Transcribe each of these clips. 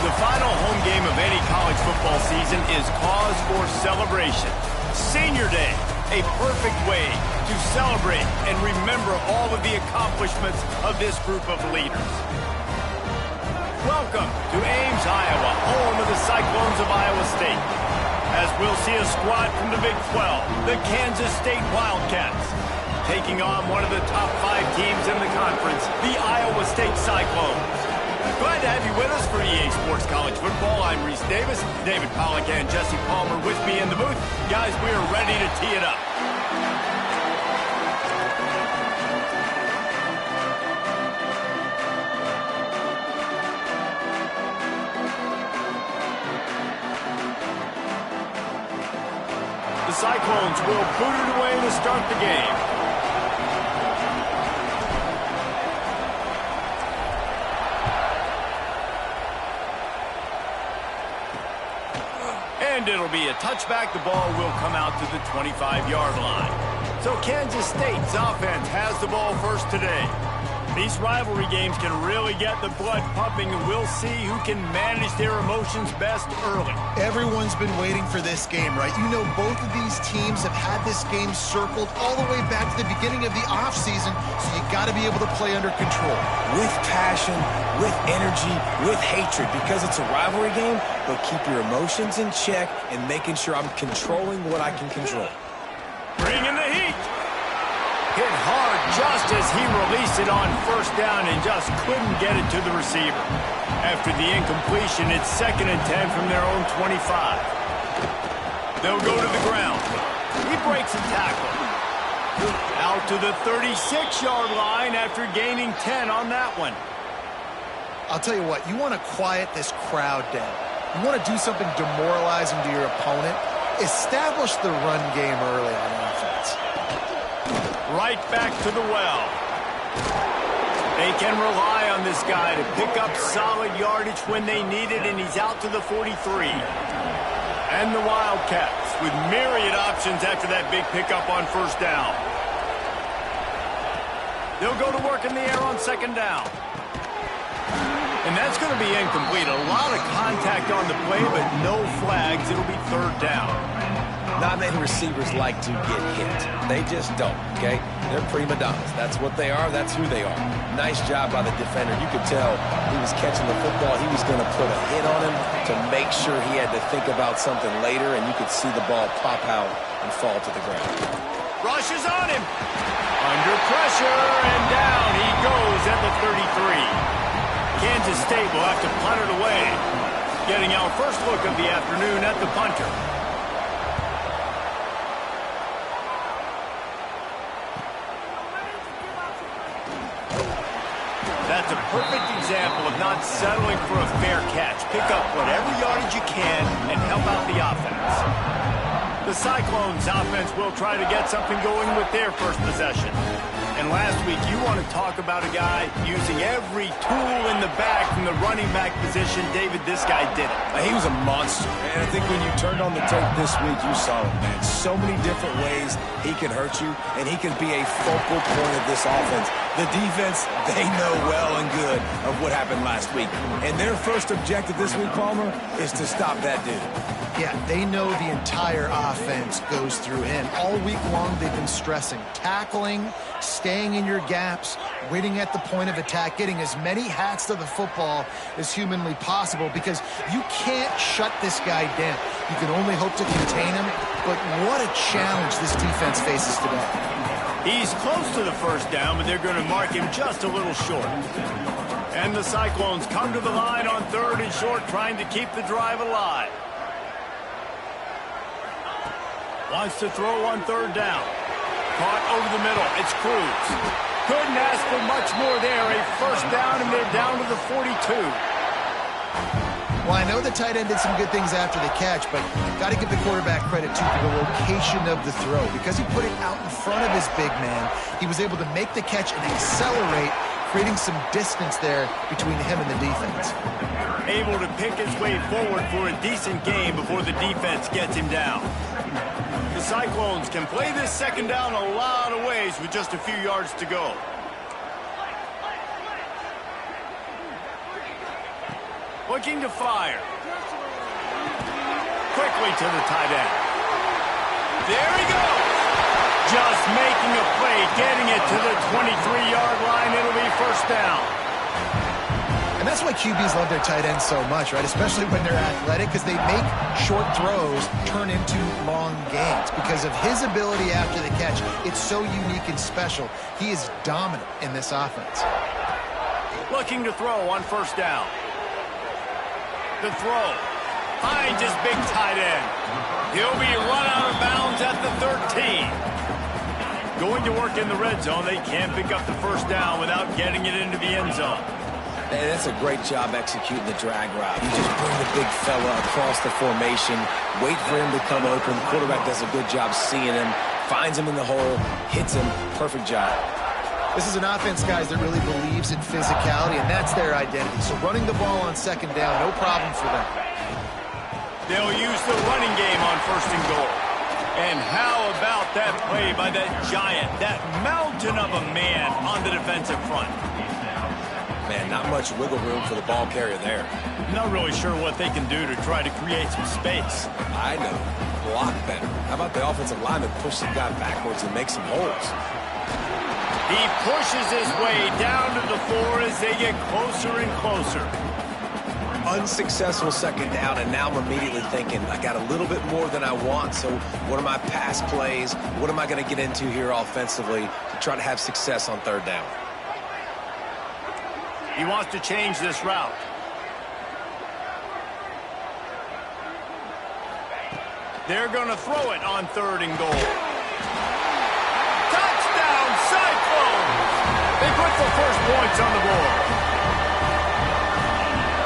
The final home game of any college football season is cause for celebration. Senior Day, a perfect way to celebrate and remember all of the accomplishments of this group of leaders. Welcome to Ames, Iowa, home of the Cyclones of Iowa State. As we'll see a squad from the Big 12, the Kansas State Wildcats, taking on one of the top 5 teams in the conference, the Iowa State Cyclones. Glad to have you with us for EA Sports College Football. I'm Reese Davis, David Pollack and Jesse Palmer with me in the booth. Guys, we are ready to tee it up. The Cyclones will boot it away to start the game. And it'll be a touchback. The ball will come out to the 25-yard line. So Kansas State's offense has the ball first today. These rivalry games can really get the blood pumping, and we'll see who can manage their emotions best early. Everyone's been waiting for this game, right? You know, both of these teams have had this game circled all the way back to the beginning of the offseason, so you got to be able to play under control. With passion, with energy, with hatred, because it's a rivalry game, but keep your emotions in check and making sure I'm controlling what I can control. Bring in the heat. Hit hard just as he released it on first down and just couldn't get it to the receiver. After the incompletion, it's 2nd and 10 from their own 25. They'll go to the ground. He breaks a tackle. Out to the 36-yard line after gaining 10 on that one. I'll tell you what, you want to quiet this crowd down. You want to do something demoralizing to your opponent. Establish the run game early on offense. Right back to the well. They can rely on this guy to pick up solid yardage when they need it, and he's out to the 43. And the Wildcats with myriad options after that big pickup on first down. They'll go to work in the air on 2nd down. And that's going to be incomplete. A lot of contact on the play, but no flags. It'll be 3rd down. Not many receivers like to get hit. They just don't, okay? They're prima donnas. That's what they are. That's who they are. Nice job by the defender. You could tell he was catching the football. He was going to put a hit on him to make sure he had to think about something later, and you could see the ball pop out and fall to the ground. Rush is on him. Under pressure, and down he goes at the 33. Kansas State will have to punt it away. Getting our first look of the afternoon at the punter. That's a perfect example of not settling for a fair catch. Pick up whatever yardage you can and help out the offense. The Cyclones offense will try to get something going with their first possession. And last week, you want to talk about a guy using every tool in the bag from the running back position. David, this guy did it. He was a monster, man. I think when you turned on the tape this week, you saw it, man. So many different ways he can hurt you, and he can be a focal point of this offense. The defense, they know well and good of what happened last week. And their first objective this week, Palmer, is to stop that dude. Yeah, they know the entire offense goes through him. All week long, they've been stressing tackling, staying in your gaps, waiting at the point of attack, getting as many hats to the football as humanly possible, because you can't shut this guy down. You can only hope to contain him, but what a challenge this defense faces today. He's close to the first down, but they're going to mark him just a little short. And the Cyclones come to the line on 3rd and short, trying to keep the drive alive. Wants to throw on 3rd down. Caught over the middle. It's Cruz. Couldn't ask for much more there. A first down, and they're down to the 42. Well, I know the tight end did some good things after the catch, but got to give the quarterback credit, too, for the location of the throw. Because he put it out in front of his big man, he was able to make the catch and accelerate, creating some distance there between him and the defense. Able to pick his way forward for a decent game before the defense gets him down. The Cyclones can play this 2nd down a lot of ways with just a few yards to go. Looking to fire. Quickly to the tight end. There he goes. Just making a play, getting it to the 23-yard line. It'll be first down. And that's why QBs love their tight ends so much, right? Especially when they're athletic, because they make short throws turn into long gains. Because of his ability after the catch, it's so unique and special. He is dominant in this offense. Looking to throw on first down. The throw. Finds his big tight end. He'll be run out of bounds at the 13. Going to work in the red zone. They can't pick up the first down without getting it into the end zone. And that's a great job executing the drag route. You just bring the big fella across the formation, wait for him to come open. The quarterback does a good job seeing him, finds him in the hole, hits him. Perfect job. This is an offense, guys, that really believes in physicality, and that's their identity. So running the ball on second down, no problem for them. They'll use the running game on first and goal. And how about that play by that giant, that mountain of a man on the defensive front? Man, not much wiggle room for the ball carrier there. Not really sure what they can do to try to create some space. I know. Block better. How about the offensive lineman push the guy backwards and make some holes? He pushes his way down to the floor as they get closer and closer. Unsuccessful second down, and now I'm immediately thinking, I got a little bit more than I want, so what are my pass plays? What am I going to get into here offensively to try to have success on third down? He wants to change this route. They're going to throw it on third and goal. Touchdown, Cyclones! They put the first points on the board.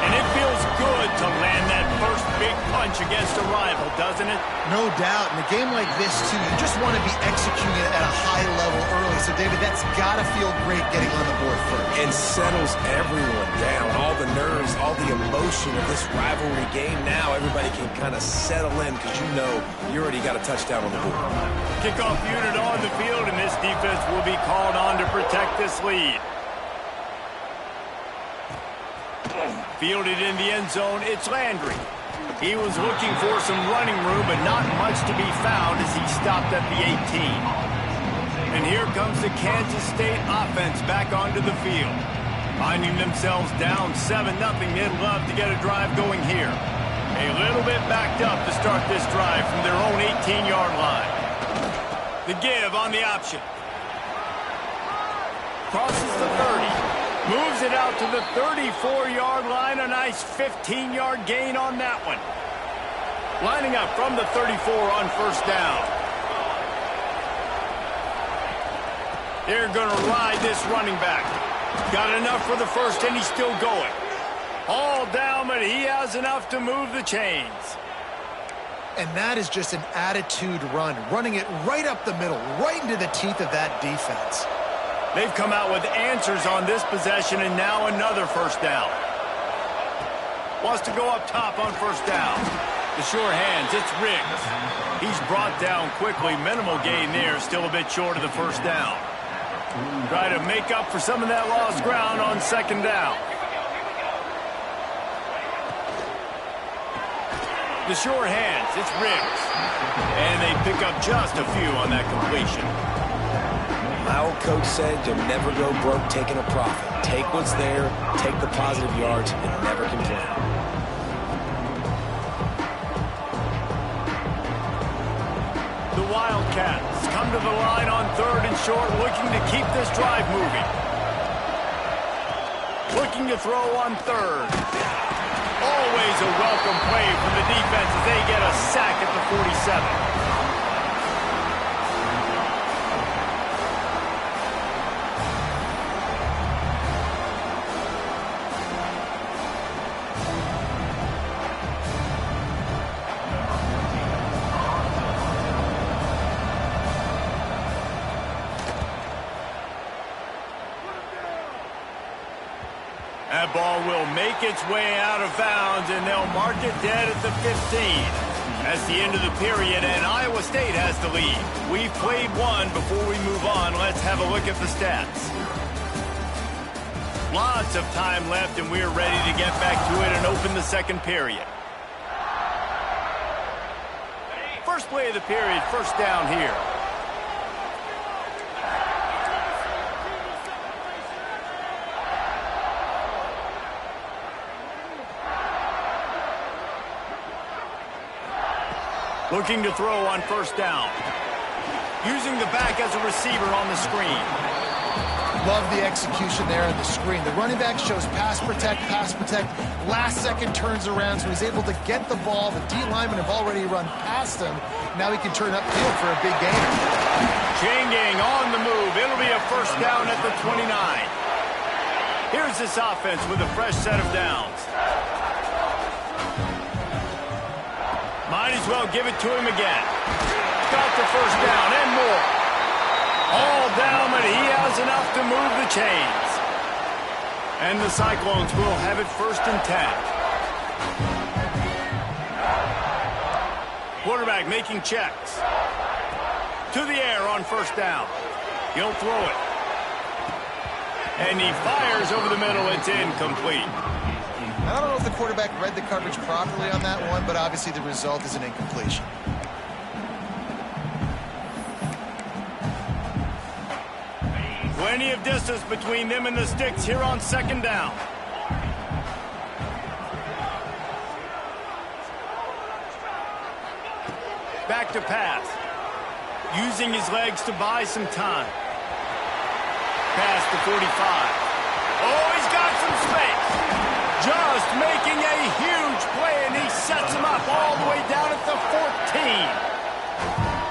And it feels good to land that first big punch against a rival, doesn't it? No doubt. In a game like this, too, you just want to be executing at a high level early. So, David, that's got to feel great getting on the board first. And settles everyone down. All the nerves, all the emotion of this rivalry game. Now everybody can kind of settle in because you know you already got a touchdown on the board. Kickoff unit on the field, and this defense will be called on to protect this lead. Fielded in the end zone, it's Landry. He was looking for some running room, but not much to be found as he stopped at the 18. And here comes the Kansas State offense back onto the field. Finding themselves down 7-0, they'd love to get a drive going here. A little bit backed up to start this drive from their own 18-yard line. The give on the option. Crosses the 30. Moves it out to the 34-yard line. A nice 15-yard gain on that one. Lining up from the 34 on first down. They're going to ride this running back. Got enough for the first, and he's still going. All down, but he has enough to move the chains. And that is just an attitude run. Running it right up the middle, right into the teeth of that defense. They've come out with answers on this possession, and now another first down. Wants to go up top on first down. The sure hands, it's Riggs. He's brought down quickly. Minimal gain there, still a bit short of the first down. Try to make up for some of that lost ground on second down. The sure hands, it's Riggs. And they pick up just a few on that completion. My old coach said you'll never go broke taking a profit. Take what's there, take the positive yards, and never complain. The Wildcats come to the line on third and short, looking to keep this drive moving. Looking to throw on third. Always a welcome play from the defense as they get a sack at the 47. That ball will make its way out of bounds, and they'll mark it dead at the 15. That's the end of the period, and Iowa State has the lead. We've played one. Before we move on, let's have a look at the stats. Lots of time left, and we're ready to get back to it and open the second period. First play of the period, first down here. Looking to throw on first down. Using the back as a receiver on the screen. Love the execution there on the screen. The running back shows pass protect, pass protect. Last second turns around, so he's able to get the ball. The D linemen have already run past him. Now he can turn upfield for a big gain. Changing on the move. It'll be a first down at the 29. Here's this offense with a fresh set of downs. Might as well give it to him again. Got the first down and more. All down, but he has enough to move the chains. And the Cyclones will have it first and 10. Quarterback making checks. To the air on first down. He'll throw it. And he fires over the middle. It's incomplete. I don't know if the quarterback read the coverage properly on that one, but obviously the result is an incompletion. Plenty of distance between them and the sticks here on second down. Back to pass. Using his legs to buy some time. Pass to 45. Oh, he's got some space. Just making a huge play, and he sets him up all the way down at the 14.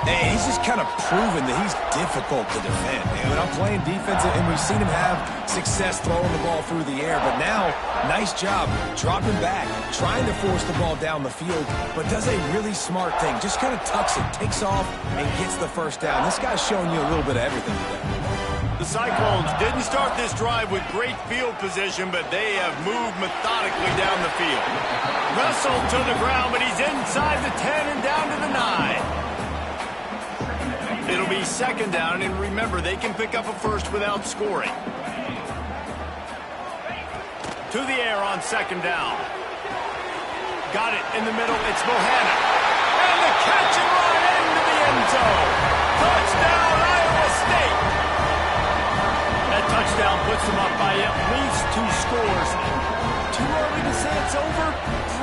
Hey, he's just kind of proven that he's difficult to defend. And I'm playing defense, and we've seen him have success throwing the ball through the air. But now, nice job dropping back, trying to force the ball down the field, but does a really smart thing. Just kind of tucks it, takes off, and gets the first down. This guy's showing you a little bit of everything today. The Cyclones didn't start this drive with great field position, but they have moved methodically down the field. Wrestled to the ground, but he's inside the 10 and down to the 9. It'll be second down, and remember, they can pick up a first without scoring. To the air on second down. Got it in the middle. It's Bohanna. And the catch and run into the end zone. Touchdown, Iowa State. That touchdown puts them up by at least 2 scores. Too early to say it's over?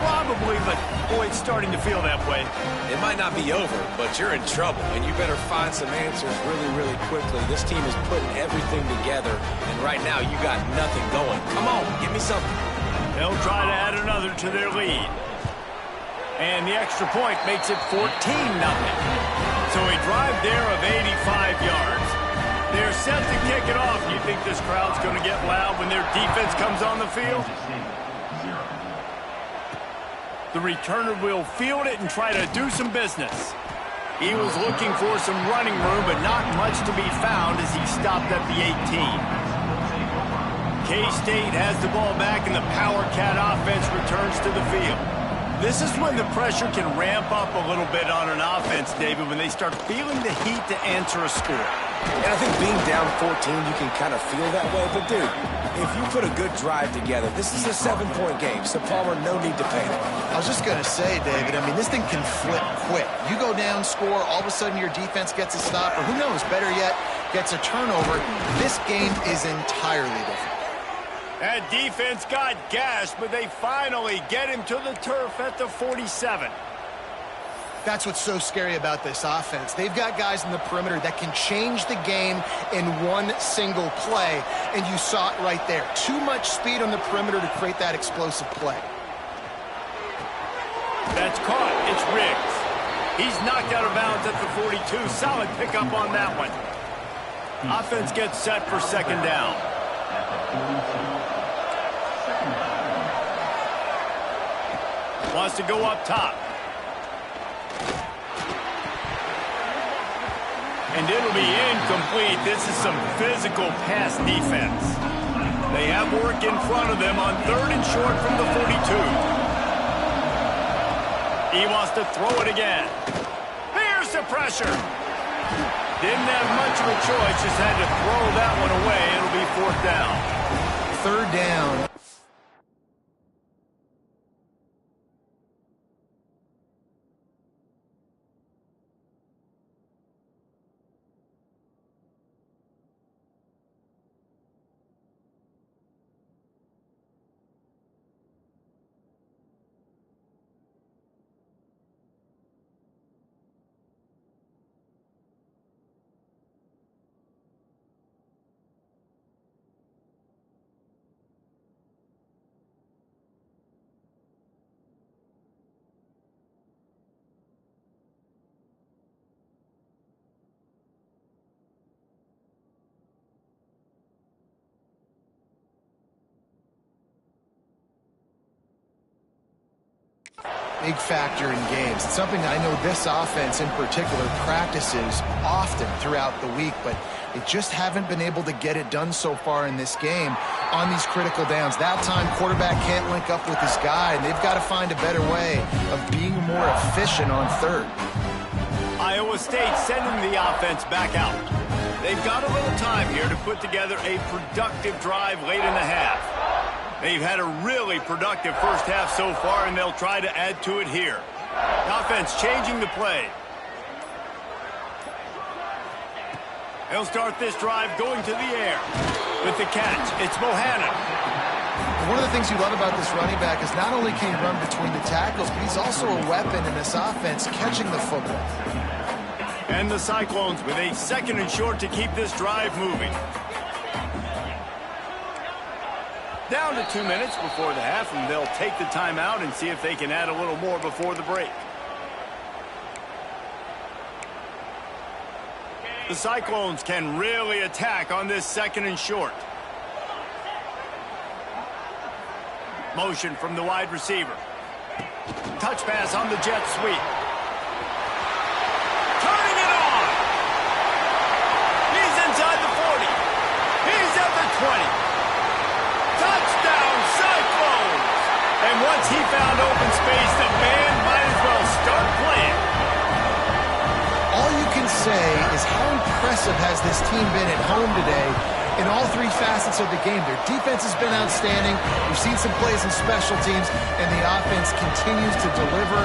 Probably, but boy, it's starting to feel that way. It might not be over, but you're in trouble, and you better find some answers really, really quickly. This team is putting everything together, and right now you got nothing going. Come on, give me something. They'll try to add another to their lead. And the extra point makes it 14-0. So a drive there of 85 yards. They're set to kick it off. Do you think this crowd's going to get loud when their defense comes on the field? The returner will field it and try to do some business. He was looking for some running room, but not much to be found as he stopped at the 18. K-State has the ball back, and the Power Cat offense returns to the field. This is when the pressure can ramp up a little bit on an offense, David, when they start feeling the heat to answer a score. And I think being down 14, you can kind of feel that way. But, dude, if you put a good drive together, this is a 7-point game. So, Palmer, no need to panic. I was just going to say, David, I mean, this thing can flip quick. You go down, score, all of a sudden your defense gets a stop, or who knows, better yet, gets a turnover. This game is entirely different. That defense got gashed, but they finally get him to the turf at the 47. That's what's so scary about this offense. They've got guys in the perimeter that can change the game in one single play, and you saw it right there. Too much speed on the perimeter to create that explosive play. That's caught. It's Riggs. He's knocked out of bounds at the 42. Solid pickup on that one. Offense gets set for second down. Wants to go up top. And it'll be incomplete. This is some physical pass defense. They have work in front of them on 3rd and short from the 42. He wants to throw it again. Here's the pressure. Didn't have much of a choice, just had to throw that one away. It'll be 4th down. third down. Big factor in games. It's something I know this offense in particular practices often throughout the week, but they just haven't been able to get it done so far in this game on these critical downs. That time, quarterback can't link up with his guy, and they've got to find a better way of being more efficient on third. Iowa State sending the offense back out. They've got a little time here to put together a productive drive late in the half. They've had a really productive first half so far, and they'll try to add to it here. The offense changing the play. They'll start this drive going to the air. With the catch, it's Bohannon. One of the things you love about this running back is not only can he run between the tackles, but he's also a weapon in this offense catching the football. And the Cyclones with a 2nd and short to keep this drive moving. Down to 2 minutes before the half, and they'll take the timeout and see if they can add a little more before the break. The Cyclones can really attack on this 2nd and short. Motion from the wide receiver. Touch pass on the jet sweep. Turning it on. He's inside the 40. He's at the 20. Touchdown, Cyclones! And once he found open space, the band might as well start playing. All you can say is how impressive has this team been at home today in all three facets of the game. Their defense has been outstanding. We've seen some plays in special teams, and the offense continues to deliver,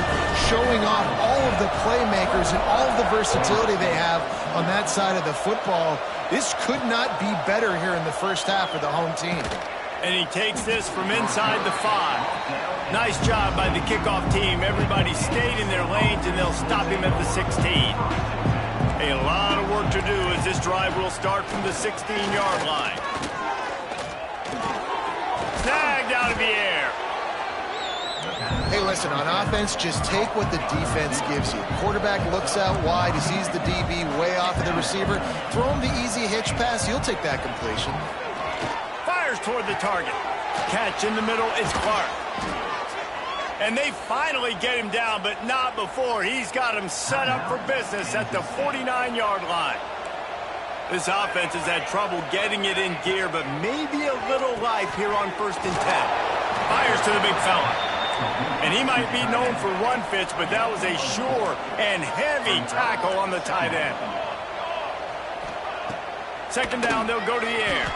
showing off all of the playmakers and all of the versatility they have on that side of the football. This could not be better here in the first half for the home team. And he takes this from inside the 5. Nice job by the kickoff team. Everybody stayed in their lanes, and they'll stop him at the 16. A lot of work to do as this drive will start from the 16-yard line. Snagged out of the air. Hey, listen, on offense, just take what the defense gives you. Quarterback looks out wide. He sees the DB way off of the receiver. Throw him the easy hitch pass. You'll take that completion. Toward the target. Catch in the middle, it's Clark. And they finally get him down, but not before. He's got him set up for business at the 49-yard line. This offense has had trouble getting it in gear, but maybe a little life here on 1st and 10. Fires to the big fella. And he might be known for run fits, but that was a sure and heavy tackle on the tight end. 2nd down, they'll go to the air.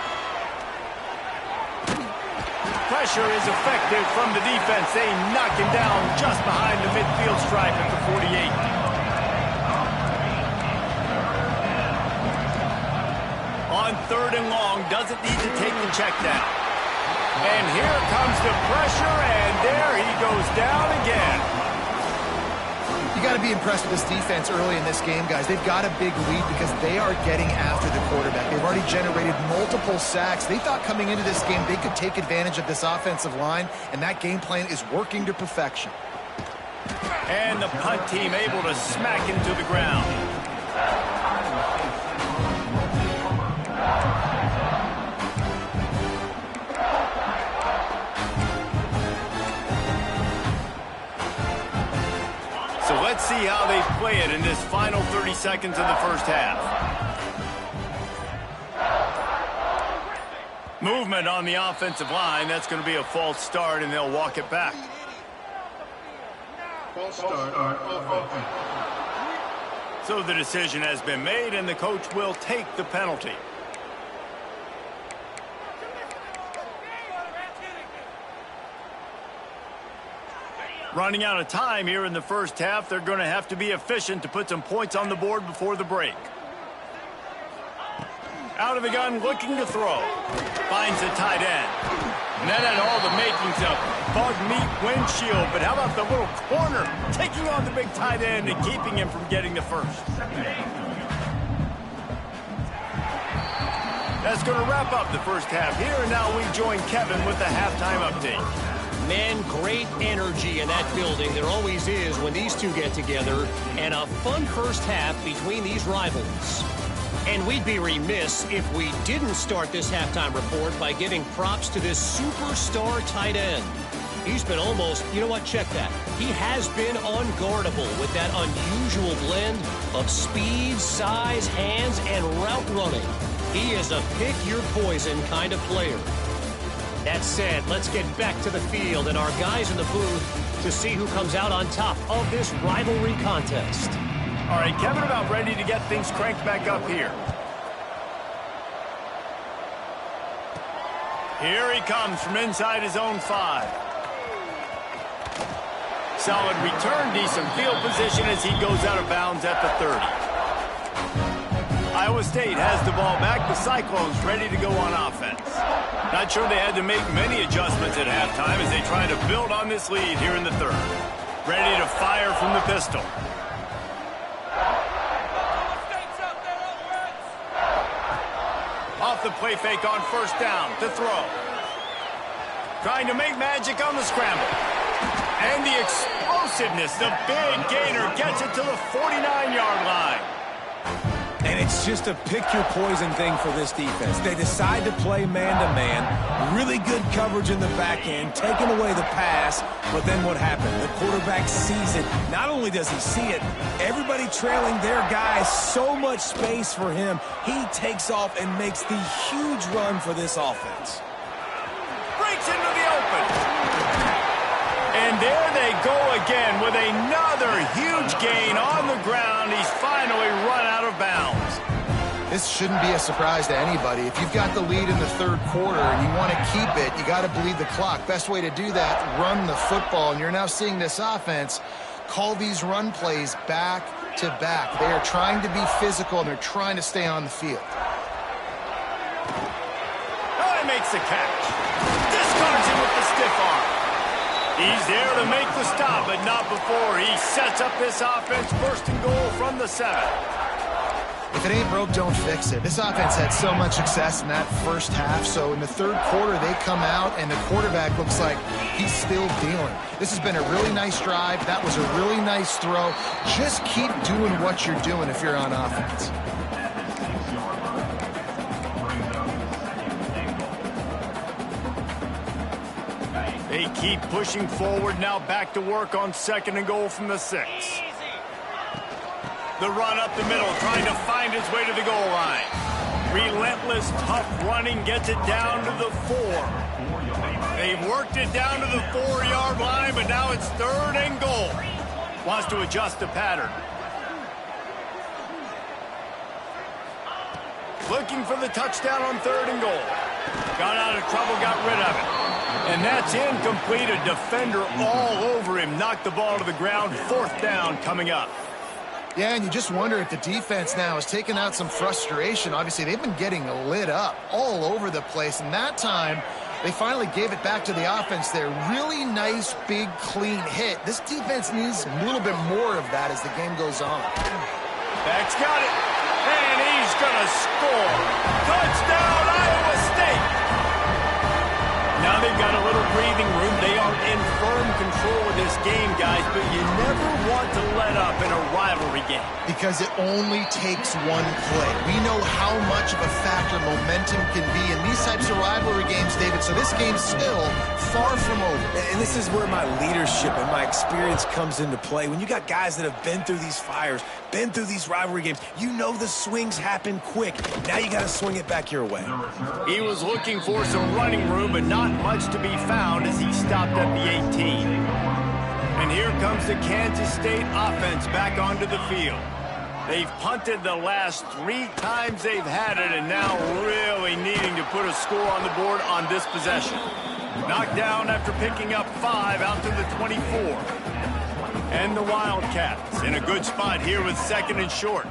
Pressure is effective from the defense. They knock him down just behind the midfield stripe at the 48. On 3rd and long, doesn't need to take the check down. And here comes the pressure, and there he goes down again. You got to be impressed with this defense early in this game, guys. They've got a big lead because they are getting after the quarterback. They've already generated multiple sacks. They thought coming into this game they could take advantage of this offensive line, and that game plan is working to perfection. And the punt team able to smack him to the ground. So let's see how they play it in this final 30 seconds of the first half. Movement on the offensive line. That's going to be a false start, and they'll walk it back. False start. So the decision has been made, and the coach will take the penalty. Running out of time here in the first half. They're going to have to be efficient to put some points on the board before the break. Out of the gun, looking to throw. Finds the tight end. And that had all the makings of bug meat windshield. But how about the little corner taking on the big tight end and keeping him from getting the first? That's going to wrap up the first half here. And now we join Kevin with the halftime update. Man, great energy in that building. There always is when these two get together. And a fun first half between these rivals. And we'd be remiss if we didn't start this halftime report by giving props to this superstar tight end. He's been almost, you know what, check that. He has been unguardable with that unusual blend of speed, size, hands, and route running. He is a pick-your-poison kind of player. That said, let's get back to the field and our guys in the booth to see who comes out on top of this rivalry contest. All right, Kevin about ready to get things cranked back up here. Here he comes from inside his own 5. Solid return, decent field position as he goes out of bounds at the 30. Iowa State has the ball back. The Cyclones ready to go on offense. Not sure they had to make many adjustments at halftime as they try to build on this lead here in the third. Ready to fire from the pistol. Off the play fake on first down to throw. Trying to make magic on the scramble. And the explosiveness, the big gainer gets it to the 49-yard line. And it's just a pick-your-poison thing for this defense. They decide to play man-to-man. Really good coverage in the back end, taking away the pass. But then what happened? The quarterback sees it. Not only does he see it, everybody trailing their guys, so much space for him. He takes off and makes the huge run for this offense. Breaks into the open. And there they go again with another huge gain on the ground. He's finally run out of bounds. This shouldn't be a surprise to anybody. If you've got the lead in the third quarter and you want to keep it, you got to bleed the clock. Best way to do that, run the football. And you're now seeing this offense call these run plays back to back. They are trying to be physical, and they're trying to stay on the field. Oh, he makes the catch. Discards him with the stiff arm. He's there to make the stop, but not before he sets up this offense. First and goal from the 7. If it ain't broke, don't fix it. This offense had so much success in that first half, so in the third quarter, they come out, and the quarterback looks like he's still dealing. This has been a really nice drive. That was a really nice throw. Just keep doing what you're doing if you're on offense. They keep pushing forward, now back to work on second and goal from the 6. The run up the middle, trying to find his way to the goal line. Relentless, tough running, gets it down to the 4. They've worked it down to the 4-yard line, but now it's third and goal. Wants to adjust the pattern. Looking for the touchdown on third and goal. Got out of trouble, got rid of it. And that's incomplete. A defender all over him. Knocked the ball to the ground. Fourth down coming up. Yeah, and you just wonder if the defense now has taken out some frustration. Obviously, they've been getting lit up all over the place. And that time, they finally gave it back to the offense there. Really nice, big, clean hit. This defense needs a little bit more of that as the game goes on. Back's got it. And he's going to score. Touchdown, Iowa State. Now they've got a little breathing room. They are in firm control of this game, guys, but you never want to let up in a rivalry game. Because it only takes one play. We know how much of a factor momentum can be in these types of rivalry games, David, so this game's still far from over. And this is where my leadership and my experience comes into play. When you got guys that have been through these fires, been through these rivalry games, you know the swings happen quick. Now you got to swing it back your way. He was looking for some running room, but not much to be found as he stopped at the 18. And here comes the Kansas State offense back onto the field. They've punted the last 3 times they've had it, and now really needing to put a score on the board on this possession. Knocked down after picking up 5 out to the 24. And the Wildcats in a good spot here with 2nd and short.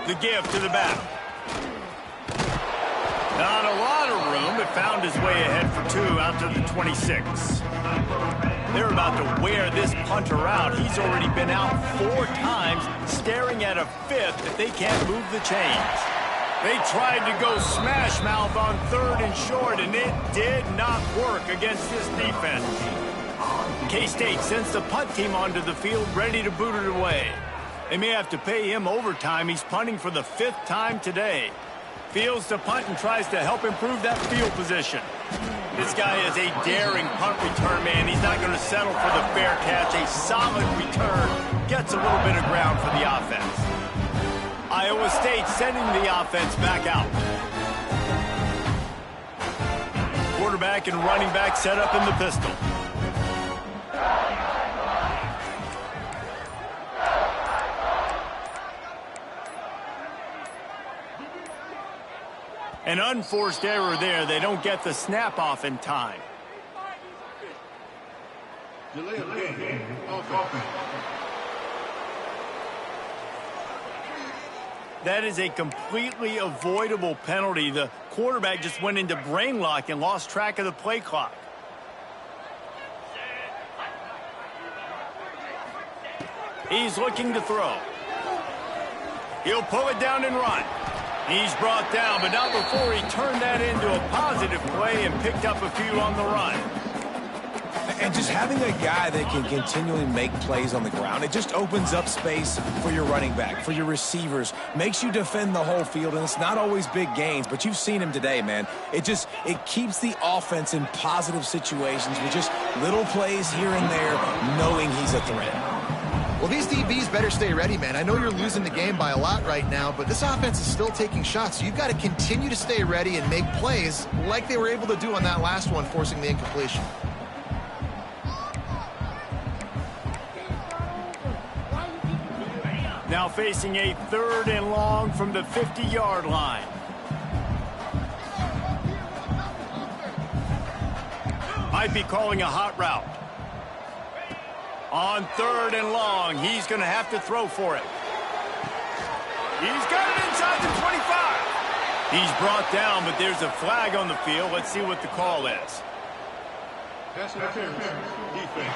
The give to the back. Not a lot of room, but found his way ahead for 2 out to the 26. They're about to wear this punter out. He's already been out 4 times, staring at a 5th if they can't move the chains. They tried to go smash mouth on 3rd and short, and it did not work against this defense. K-State sends the punt team onto the field, ready to boot it away. They may have to pay him overtime. He's punting for the 5th time today. Fields the punt and tries to help improve that field position. This guy is a daring punt return man. He's not going to settle for the fair catch. A solid return gets a little bit of ground for the offense. Iowa State sending the offense back out. Quarterback and running back set up in the pistol. An unforced error there. They don't get the snap off in time. That is a completely avoidable penalty. The quarterback just went into brain lock and lost track of the play clock. He's looking to throw. He'll pull it down and run. He's brought down, but not before he turned that into a positive play and picked up a few on the run. And just having a guy that can continually make plays on the ground, it just opens up space for your running back, for your receivers, makes you defend the whole field, and it's not always big gains, but you've seen him today, man. It keeps the offense in positive situations with just little plays here and there, knowing he's a threat. Well, these DBs better stay ready, man. I know you're losing the game by a lot right now, but this offense is still taking shots. So you've got to continue to stay ready and make plays like they were able to do on that last one, forcing the incompletion. Now facing a 3rd and long from the 50-yard line. Might be calling a hot route. On 3rd and long, he's going to have to throw for it. He's got it inside the 25. He's brought down, but there's a flag on the field. Let's see what the call is. Pass interference. Defense.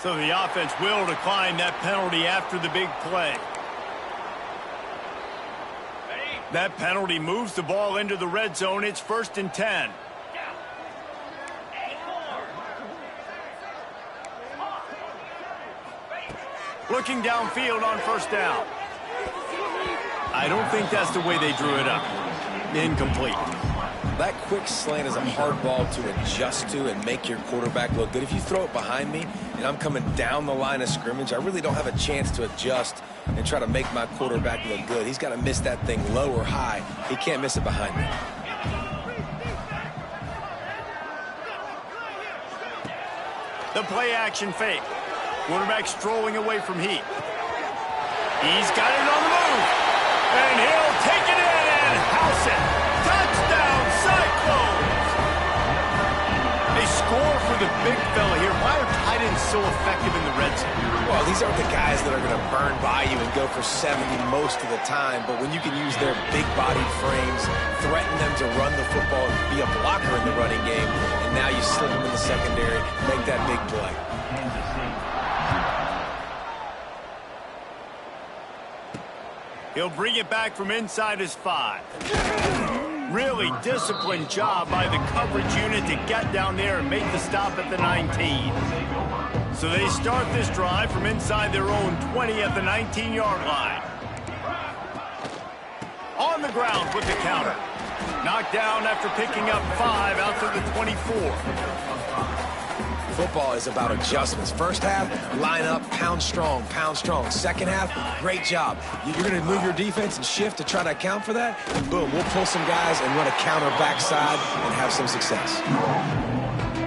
So the offense will decline that penalty after the big play. That penalty moves the ball into the red zone. It's 1st and 10. Looking downfield on 1st down. I don't think that's the way they drew it up. Incomplete. That quick slant is a hard ball to adjust to and make your quarterback look good. If you throw it behind me and I'm coming down the line of scrimmage, I really don't have a chance to adjust and try to make my quarterback look good. He's got to miss that thing low or high. He can't miss it behind me. The play action fake. Quarterback strolling away from heat. He's got it on the move. And he'll take it in and house it. Touchdown, Cyclones! They score for the big fella here. Why are tight ends so effective in the red zone? Well, these aren't the guys that are going to burn by you and go for 70 most of the time, but when you can use their big-bodied frames, threaten them to run the football, be a blocker in the running game, and now you slip them in the secondary, make that big play. He'll bring it back from inside his 5. Really disciplined job by the coverage unit to get down there and make the stop at the 19. So they start this drive from inside their own 20 at the 19-yard line. On the ground with the counter. Knocked down after picking up 5 out to the 24. Football is about adjustments. First half, line up, pound strong, pound strong. Second half, great job. You're going to move your defense and shift to try to account for that. And boom, we'll pull some guys and run a counter backside and have some success.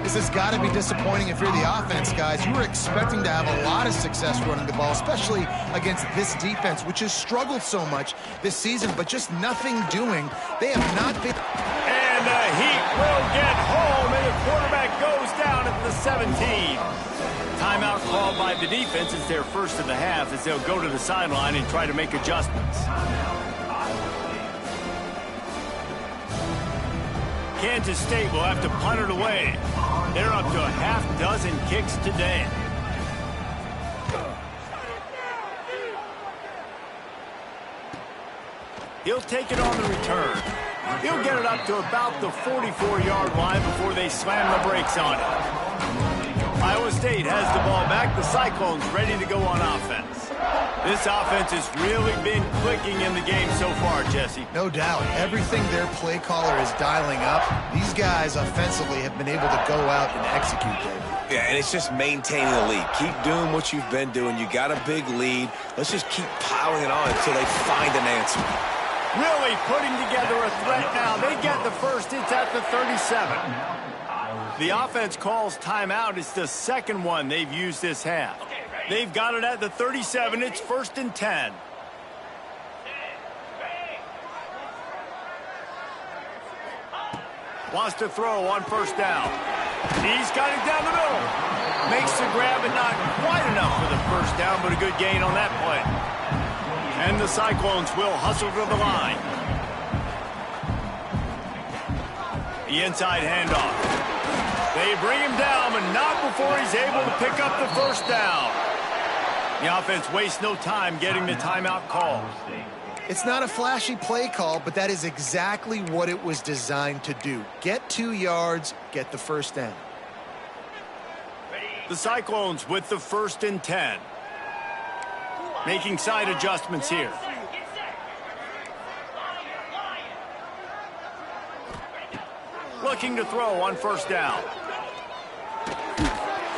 This has got to be disappointing if you're the offense, guys. You were expecting to have a lot of success running the ball, especially against this defense, which has struggled so much this season, but just nothing doing. They have not been... And the Heat will get home, and the quarterback goes down at the 17. Timeout called by the defense. It's their first of the half as they'll go to the sideline and try to make adjustments. Kansas State will have to punt it away. They're up to a half dozen kicks today. He'll take it on the return. He'll get it up to about the 44-yard line before they slam the brakes on it. Iowa State has the ball back. The Cyclones ready to go on offense. This offense has really been clicking in the game so far, Jesse. No doubt. Everything their play caller is dialing up, these guys offensively have been able to go out and execute, David. Yeah, and it's just maintaining the lead. Keep doing what you've been doing. You got a big lead. Let's just keep piling it on until they find an answer. Really putting together a threat now. They get the first. It's at the 37. The offense calls timeout. It's the second one they've used this half. They've got it at the 37. It's 1st and 10. Wants to throw on 1st down. He's got it down the middle. Makes the grab, but not quite enough for the 1st down, but a good gain on that play. And the Cyclones will hustle to the line. The inside handoff. They bring him down, but not before he's able to pick up the 1st down. The offense wastes no time getting the timeout call. It's not a flashy play call, but that is exactly what it was designed to do. Get 2 yards, get the 1st down. The Cyclones with the 1st and 10. Making side adjustments here. Looking to throw on 1st down.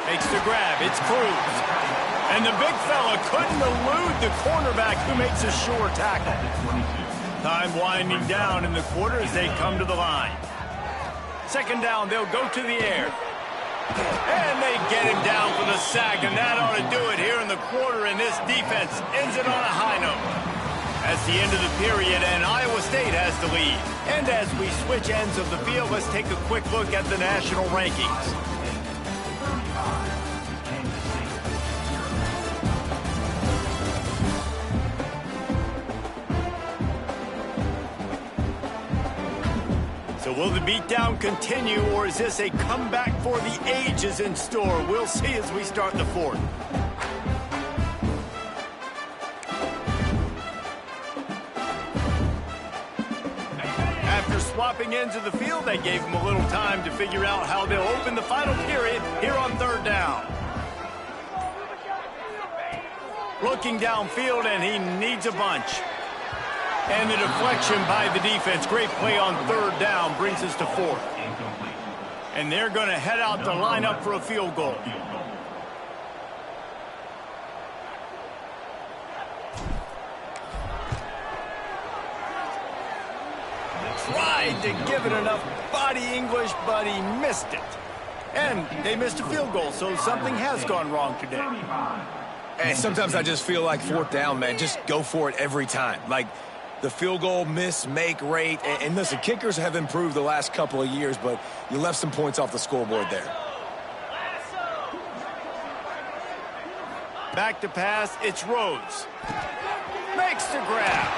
Makes the grab. It's Cruz. And the big fella couldn't elude the cornerback who makes a sure tackle. Time winding down in the quarter as they come to the line. 2nd down, they'll go to the air. And they get him down for the sack, and that ought to do it here in the quarter, and this defense ends it on a high note. That's the end of the period, and Iowa State has the lead. And as we switch ends of the field, let's take a quick look at the national rankings. So will the beatdown continue, or is this a comeback for the ages in store? We'll see as we start the 4th. After swapping ends of the field, they gave him a little time to figure out how they'll open the final period here on 3rd down. Looking downfield, and he needs a bunch. And the deflection by the defense. Great play on 3rd down brings us to 4th. And they're going to head out to line up for a field goal. Tried to give it enough body English, but he missed it. And they missed a field goal, so something has gone wrong today. Hey, sometimes I just feel like 4th down, man. Just go for it every time. Like, the field goal miss-make rate. And listen, kickers have improved the last couple of years, but you left some points off the scoreboard there. Back to pass, it's Rhodes. Makes the grab.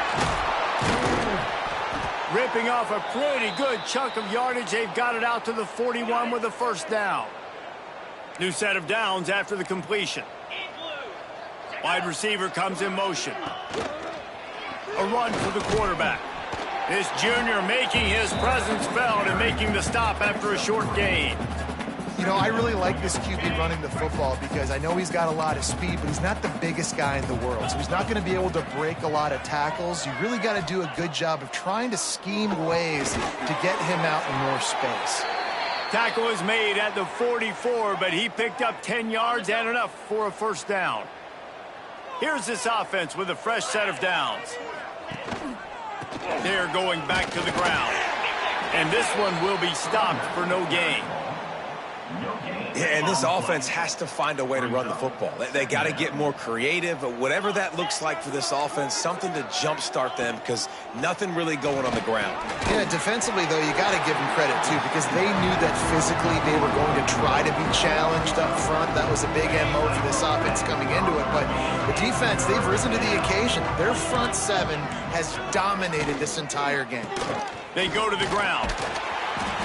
Ripping off a pretty good chunk of yardage. They've got it out to the 41 with a 1st down. New set of downs after the completion. Wide receiver comes in motion. A run for the quarterback. This junior making his presence felt and making the stop after a short gain. You know, I really like this QB running the football because I know he's got a lot of speed, but he's not the biggest guy in the world. So he's not going to be able to break a lot of tackles. You really got to do a good job of trying to scheme ways to get him out in more space. Tackle is made at the 44, but he picked up 10 yards and enough for a 1st down. Here's this offense with a fresh set of downs. They're going back to the ground. And this one will be stopped for no gain. Yeah, and this offense has to find a way to run the football. They got to get more creative, but whatever that looks like for this offense, something to jumpstart them because nothing really going on the ground. Yeah, defensively, though, you got to give them credit, too, because they knew that physically they were going to try to be challenged up front. That was a big MO for this offense coming into it. But the defense, they've risen to the occasion. Their front seven has dominated this entire game. They go to the ground.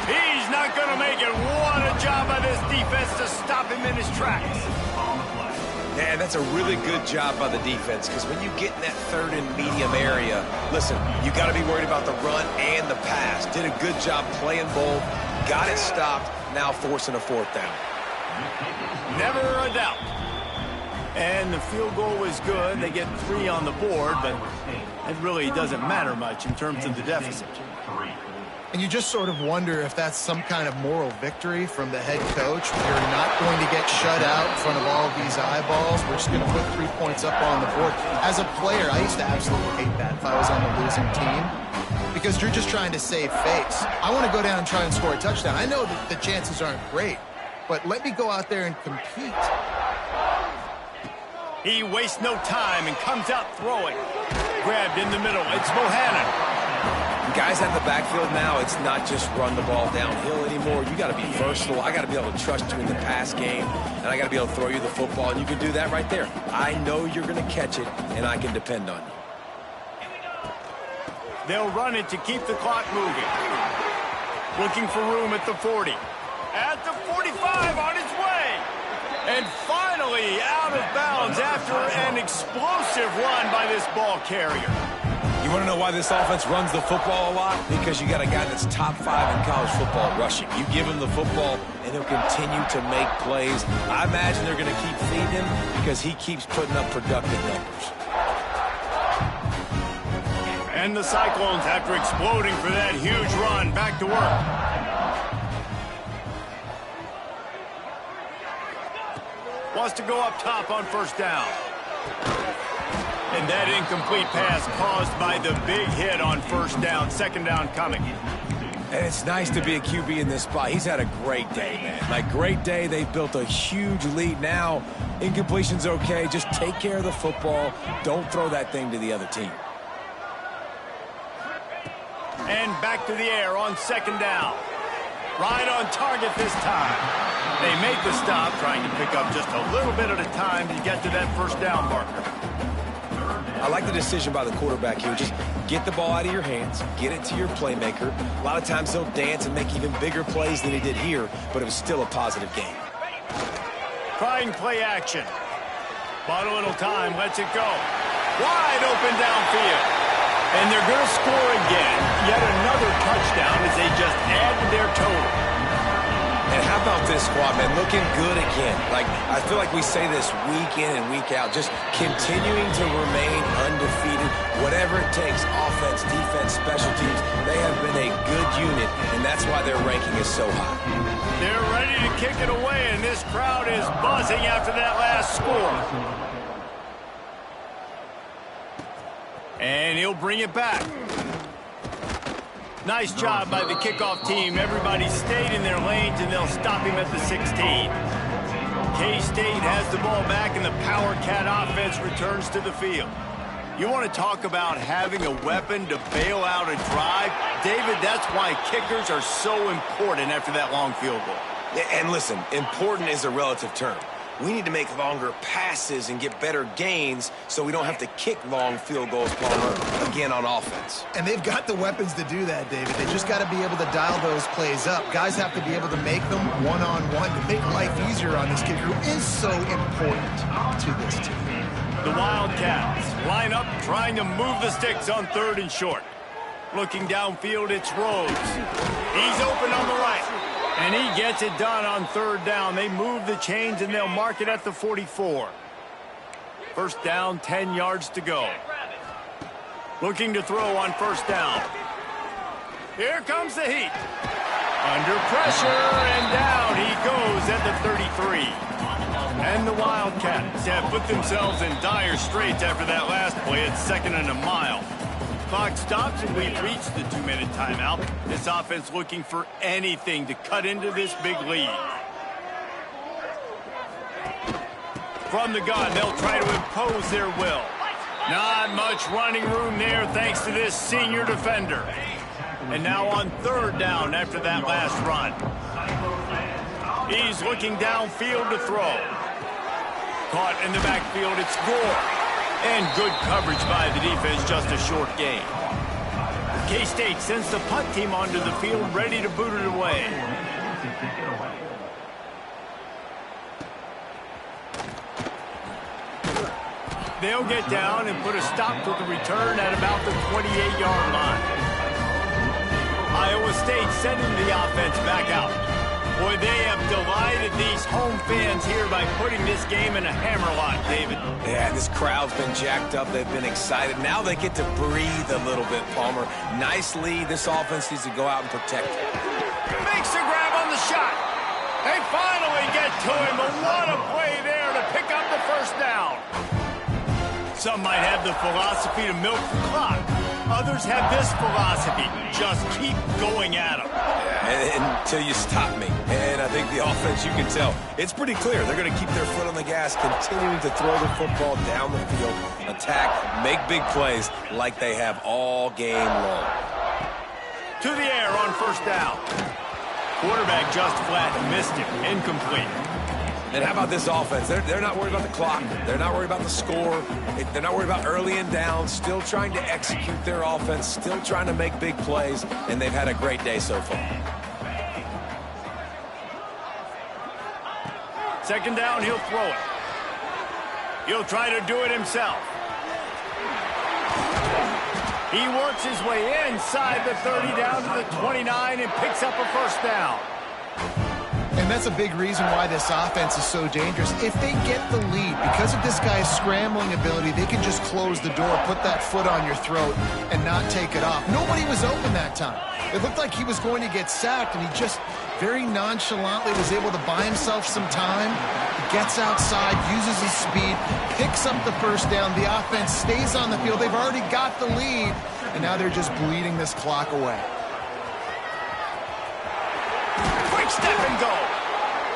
He's not going to make it. What a job by this defense to stop him in his tracks. And that's a really good job by the defense because when you get in that third and medium area, listen, you got to be worried about the run and the pass. Did a good job playing both, got it stopped, now forcing a fourth down. Never a doubt. And the field goal was good. They get 3 on the board, but it really doesn't matter much in terms of the deficit. And you just sort of wonder if that's some kind of moral victory from the head coach. You're not going to get shut out in front of all of these eyeballs. We're just going to put 3 points up on the board. As a player, I used to absolutely hate that if I was on the losing team because you're just trying to save face. I want to go down and try and score a touchdown. I know that the chances aren't great, but let me go out there and compete. He wastes no time and comes out throwing. Grabbed in the middle. It's Bohannon. Guys out in the backfield now, it's not just run the ball downhill anymore. You got to be versatile. I got to be able to trust you in the pass game, and I got to be able to throw you the football, and you can do that right there. I know you're going to catch it, and I can depend on you. They'll run it to keep the clock moving. Looking for room at the 40. At the 45, on its way. And finally out of bounds after an explosive run by this ball carrier. You want to know why this offense runs the football a lot? Because you got a guy that's top 5 in college football rushing. You give him the football, and he'll continue to make plays. I imagine they're going to keep feeding him because he keeps putting up productive numbers. And the Cyclones, after exploding for that huge run, back to work. Wants to go up top on first down. And that incomplete pass caused by the big hit on first down. Second down coming. And it's nice to be a QB in this spot. He's had a great day, man. Like, great day. They've built a huge lead now. Incompletion's okay. Just take care of the football. Don't throw that thing to the other team. And back to the air on second down. Right on target this time. They make the stop, trying to pick up just a little bit at a time to get to that first down marker. I like the decision by the quarterback here. Just get the ball out of your hands, get it to your playmaker. A lot of times he'll dance and make even bigger plays than he did here, but it was still a positive game. Trying play action. Bought a little time, lets it go. Wide open downfield. And they're going to score again. Yet another touchdown as they just add to their total. And how about this squad, man? Looking good again. Like, I feel like we say this week in and week out, just continuing to remain undefeated. Whatever it takes, offense, defense, special teams, they have been a good unit, and that's why their ranking is so high. They're ready to kick it away, and this crowd is buzzing after that last score. And he'll bring it back. Nice job by the kickoff team. Everybody stayed in their lanes, and they'll stop him at the 16. K-State has the ball back, and the Power Cat offense returns to the field. You want to talk about having a weapon to bail out a drive? David, that's why kickers are so important after that long field goal. And listen, important is a relative term. We need to make longer passes and get better gains so we don't have to kick long field goals, Palmer, again on offense. And they've got the weapons to do that, David. They just got to be able to dial those plays up. Guys have to be able to make them one-on-one to make life easier on this kicker who is so important to this team. The Wildcats line up trying to move the sticks on third and short. Looking downfield, it's Rhodes. He's open on the right. And he gets it done on third down. They move the chains, and they'll mark it at the 44. First down, 10 yards to go. Looking to throw on first down. Here comes the heat. Under pressure, and down he goes at the 33. And the Wildcats have put themselves in dire straits after that last play at 2nd and a mile. Clock stops, and we've reached the 2-minute timeout. This offense looking for anything to cut into this big lead. From the gun, they'll try to impose their will. Not much running room there thanks to this senior defender. And now on third down after that last run. He's looking downfield to throw. Caught in the backfield, it's Gore. And good coverage by the defense, just a short gain. K-State sends the punt team onto the field, ready to boot it away. They'll get down and put a stop to the return at about the 28-yard line. Iowa State sending the offense back out. Boy, they have delighted these home fans here by putting this game in a hammerlock, David. Yeah, this crowd's been jacked up. They've been excited. Now they get to breathe a little bit, Palmer. Nice lead. This offense needs to go out and protect it. Makes the grab on the shot. They finally get to him, but what a play there to pick up the first down. Some might have the philosophy to milk the clock. Others have this philosophy, just keep going at them. Until you stop me. And I think the offense, you can tell, it's pretty clear. They're going to keep their foot on the gas, continuing to throw the football down the field, attack, make big plays like they have all game long. To the air on first down. Quarterback just flat missed it, incomplete. And how about this offense? They're not worried about the clock. They're not worried about the score. They're not worried about early and down. Still trying to execute their offense. Still trying to make big plays. And they've had a great day so far. Second down, he'll throw it. He'll try to do it himself. He works his way inside the 30 down to the 29 and picks up a first down. And that's a big reason why this offense is so dangerous. If they get the lead, because of this guy's scrambling ability, they can just close the door, put that foot on your throat, and not take it off. Nobody was open that time. It looked like he was going to get sacked, and he just very nonchalantly was able to buy himself some time. He gets outside, uses his speed, picks up the first down. The offense stays on the field. They've already got the lead, and now they're just bleeding this clock away. Quick step and go.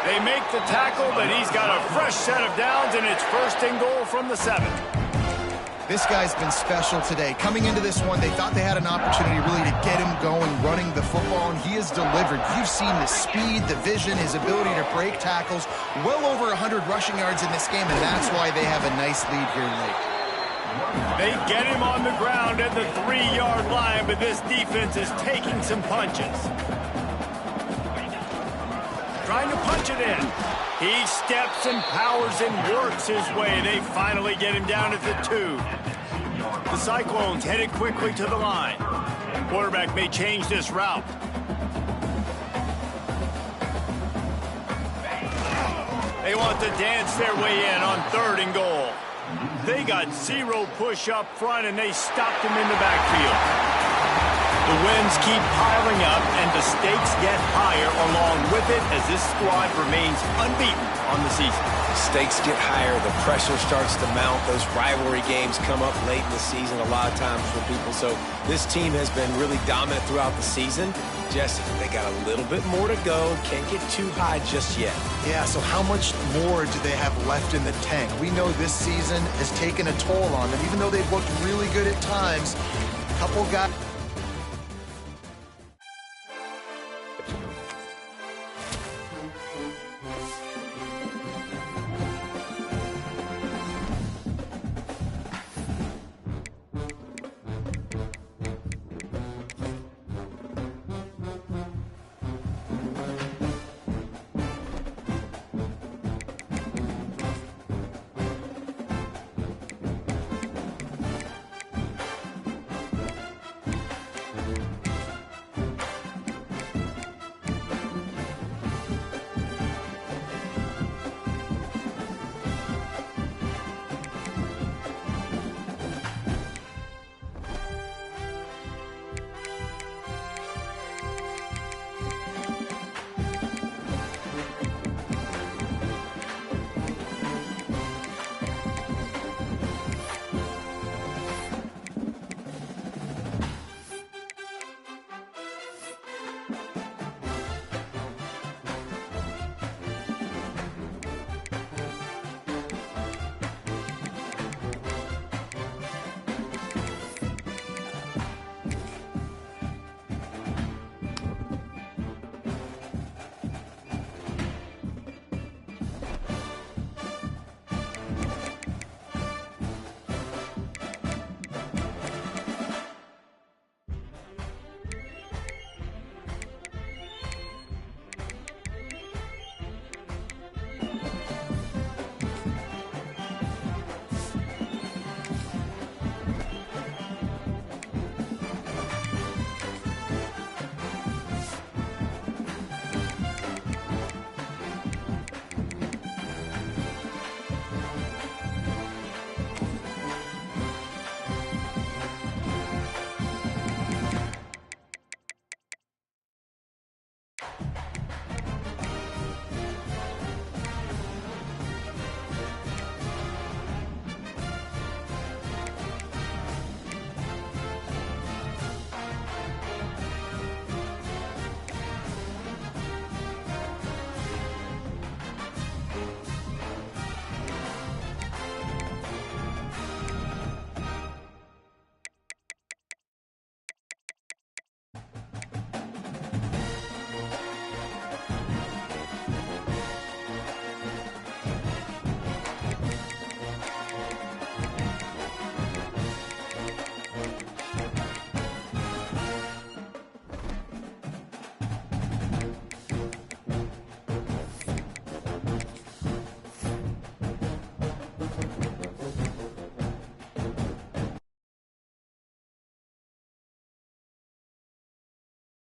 They make the tackle, but he's got a fresh set of downs, and it's first and goal from the 7. This guy's been special today. Coming into this one, they thought they had an opportunity really to get him going, running the football, and he has delivered. You've seen the speed, the vision, his ability to break tackles. Well over 100 rushing yards in this game, and that's why they have a nice lead here late. They get him on the ground at the 3-yard line, but this defense is taking some punches. Trying to punch it in. He steps and powers and works his way. They finally get him down at the 2. The Cyclones headed quickly to the line. Quarterback may change this route. They want to dance their way in on 3rd and goal. They got 0 push up front, and they stopped him in the backfield. The wins keep piling up, and the stakes get higher along with it as this squad remains unbeaten on the season. Stakes get higher. The pressure starts to mount. Those rivalry games come up late in the season a lot of times for people. So this team has been really dominant throughout the season. Jesse, they got a little bit more to go. Can't get too high just yet. Yeah, so how much more do they have left in the tank? We know this season has taken a toll on them, even though they've looked really good at times. A couple guys...